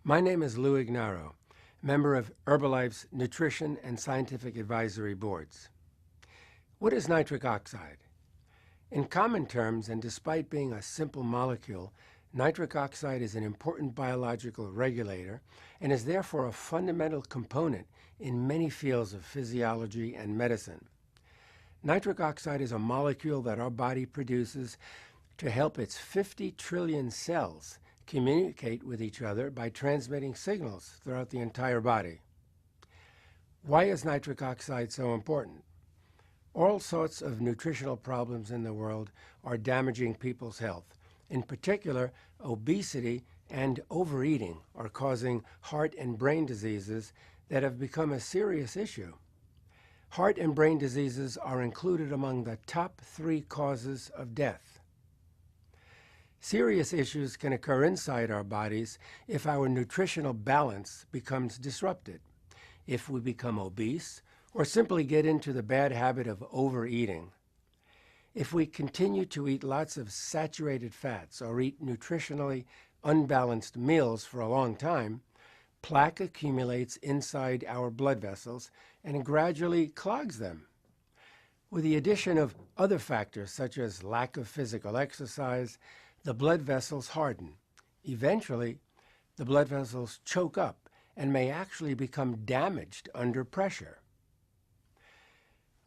My name is Lou Ignaro, member of Herbalife's Nutrition and Scientific Advisory Boards. What is nitric oxide? In common terms, and despite being a simple molecule, nitric oxide is an important biological regulator and is therefore a fundamental component in many fields of physiology and medicine. Nitric oxide is a molecule that our body produces to help its 50 trillion cells communicate with each other by transmitting signals throughout the entire body. Why is nitric oxide so important? All sorts of nutritional problems in the world are damaging people's health. In particular, obesity and overeating are causing heart and brain diseases that have become a serious issue. Heart and brain diseases are included among the top 3 causes of death. Serious issues can occur inside our bodies if our nutritional balance becomes disrupted, if we become obese, or simply get into the bad habit of overeating. If we continue to eat lots of saturated fats or eat nutritionally unbalanced meals for a long time, plaque accumulates inside our blood vessels and gradually clogs them. With the addition of other factors such as lack of physical exercise, the blood vessels harden. Eventually, the blood vessels choke up and may actually become damaged under pressure.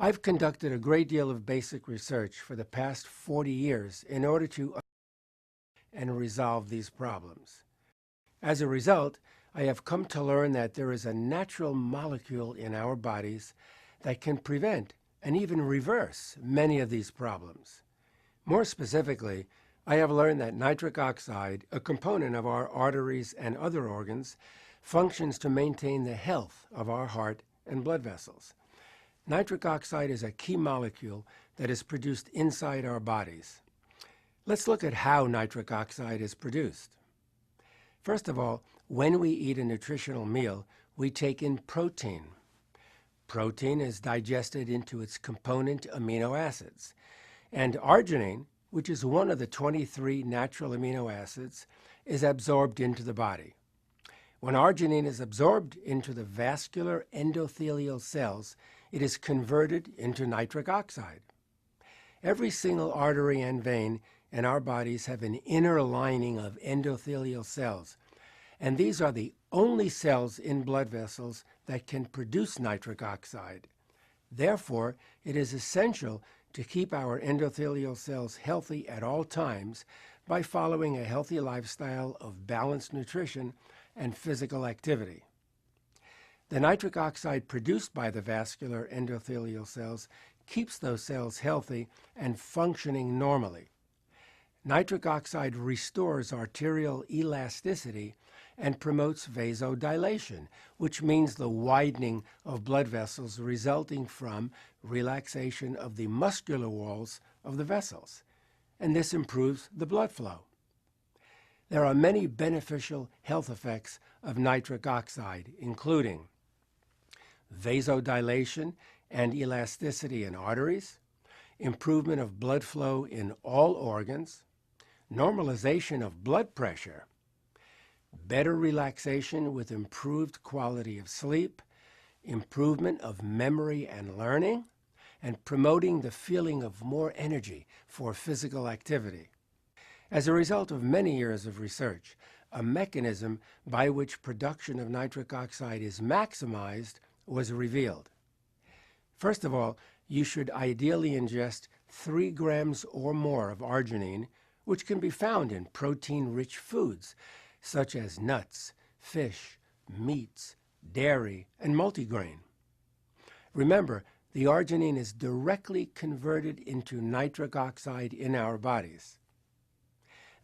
I've conducted a great deal of basic research for the past 40 years in order to and resolve these problems. As a result, I have come to learn that there is a natural molecule in our bodies that can prevent and even reverse many of these problems. More specifically, I have learned that nitric oxide, a component of our arteries and other organs, functions to maintain the health of our heart and blood vessels. Nitric oxide is a key molecule that is produced inside our bodies. Let's look at how nitric oxide is produced. First of all, when we eat a nutritional meal, we take in protein. Protein is digested into its component amino acids, and arginine, which is one of the 23 natural amino acids, is absorbed into the body. When arginine is absorbed into the vascular endothelial cells, it is converted into nitric oxide. Every single artery and vein in our bodies have an inner lining of endothelial cells, and these are the only cells in blood vessels that can produce nitric oxide. Therefore, it is essential to keep our endothelial cells healthy at all times by following a healthy lifestyle of balanced nutrition and physical activity. The nitric oxide produced by the vascular endothelial cells keeps those cells healthy and functioning normally. Nitric oxide restores arterial elasticity and promotes vasodilation, which means the widening of blood vessels resulting from relaxation of the muscular walls of the vessels, and this improves the blood flow. There are many beneficial health effects of nitric oxide, including vasodilation and elasticity in arteries, improvement of blood flow in all organs, normalization of blood pressure, better relaxation with improved quality of sleep, improvement of memory and learning, and promoting the feeling of more energy for physical activity. As a result of many years of research, a mechanism by which production of nitric oxide is maximized was revealed. First of all, you should ideally ingest 3 grams or more of arginine, which can be found in protein-rich foods such as nuts, fish, meats, dairy, and multigrain. Remember, the arginine is directly converted into nitric oxide in our bodies.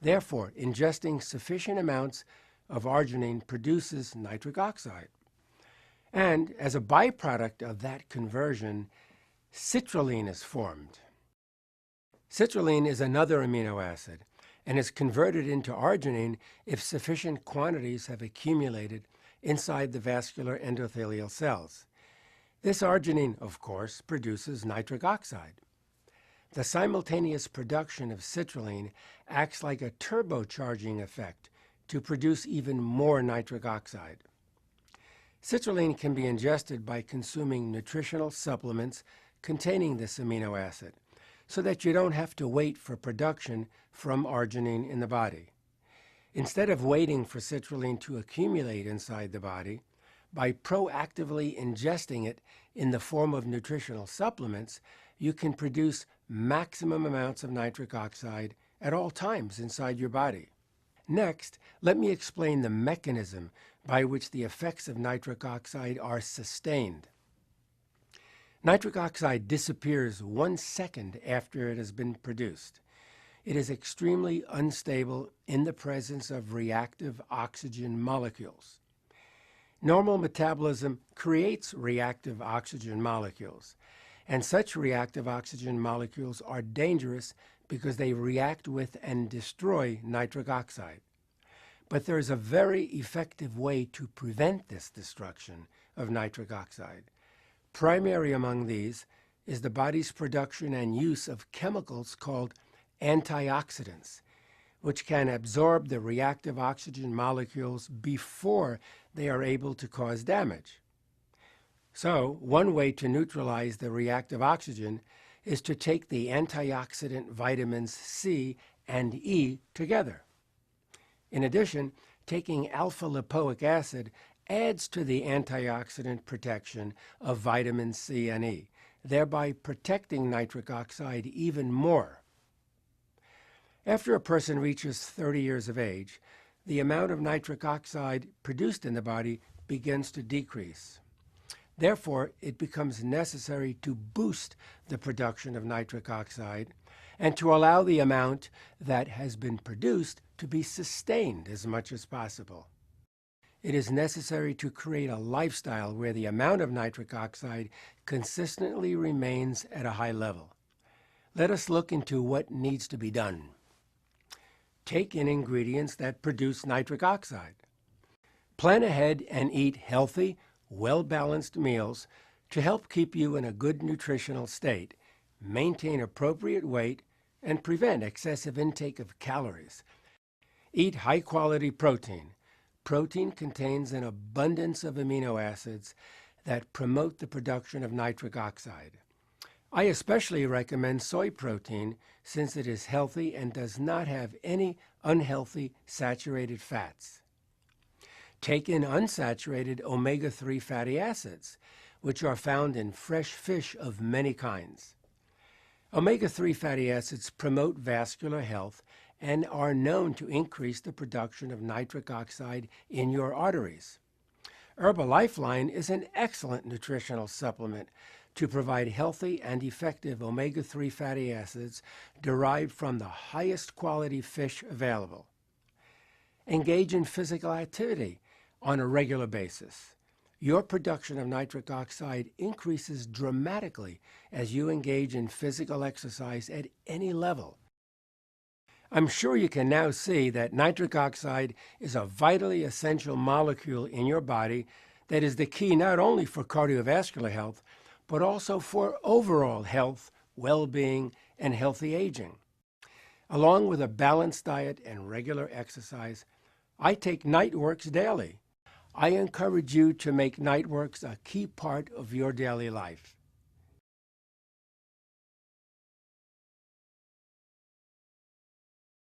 Therefore, ingesting sufficient amounts of arginine produces nitric oxide. And as a byproduct of that conversion, citrulline is formed. Citrulline is another amino acid and is converted into arginine if sufficient quantities have accumulated inside the vascular endothelial cells. This arginine, of course, produces nitric oxide. The simultaneous production of citrulline acts like a turbocharging effect to produce even more nitric oxide. Citrulline can be ingested by consuming nutritional supplements containing this amino acid, so that you don't have to wait for production from arginine in the body. Instead of waiting for citrulline to accumulate inside the body, by proactively ingesting it in the form of nutritional supplements, you can produce maximum amounts of nitric oxide at all times inside your body. Next, let me explain the mechanism by which the effects of nitric oxide are sustained. Nitric oxide disappears 1 second after it has been produced. It is extremely unstable in the presence of reactive oxygen molecules. Normal metabolism creates reactive oxygen molecules, and such reactive oxygen molecules are dangerous because they react with and destroy nitric oxide. But there is a very effective way to prevent this destruction of nitric oxide. Primary among these is the body's production and use of chemicals called antioxidants, which can absorb the reactive oxygen molecules before they are able to cause damage. So, one way to neutralize the reactive oxygen is to take the antioxidant vitamins C and E together. In addition, taking alpha-lipoic acid adds to the antioxidant protection of vitamins C and E, thereby protecting nitric oxide even more. After a person reaches 30 years of age, the amount of nitric oxide produced in the body begins to decrease. Therefore, it becomes necessary to boost the production of nitric oxide and to allow the amount that has been produced to be sustained as much as possible. It is necessary to create a lifestyle where the amount of nitric oxide consistently remains at a high level. Let us look into what needs to be done. Take in ingredients that produce nitric oxide. Plan ahead and eat healthy, well-balanced meals to help keep you in a good nutritional state, maintain appropriate weight, and prevent excessive intake of calories. Eat high-quality protein. Protein contains an abundance of amino acids that promote the production of nitric oxide. I especially recommend soy protein since it is healthy and does not have any unhealthy saturated fats. Take in unsaturated omega-3 fatty acids, which are found in fresh fish of many kinds. Omega-3 fatty acids promote vascular health and are known to increase the production of nitric oxide in your arteries. Herbalifeline is an excellent nutritional supplement to provide healthy and effective omega-3 fatty acids derived from the highest quality fish available. Engage in physical activity on a regular basis. Your production of nitric oxide increases dramatically as you engage in physical exercise at any level. I'm sure you can now see that nitric oxide is a vitally essential molecule in your body that is the key not only for cardiovascular health, but also for overall health, well-being, and healthy aging. Along with a balanced diet and regular exercise, I take Niteworks daily. I encourage you to make Niteworks a key part of your daily life.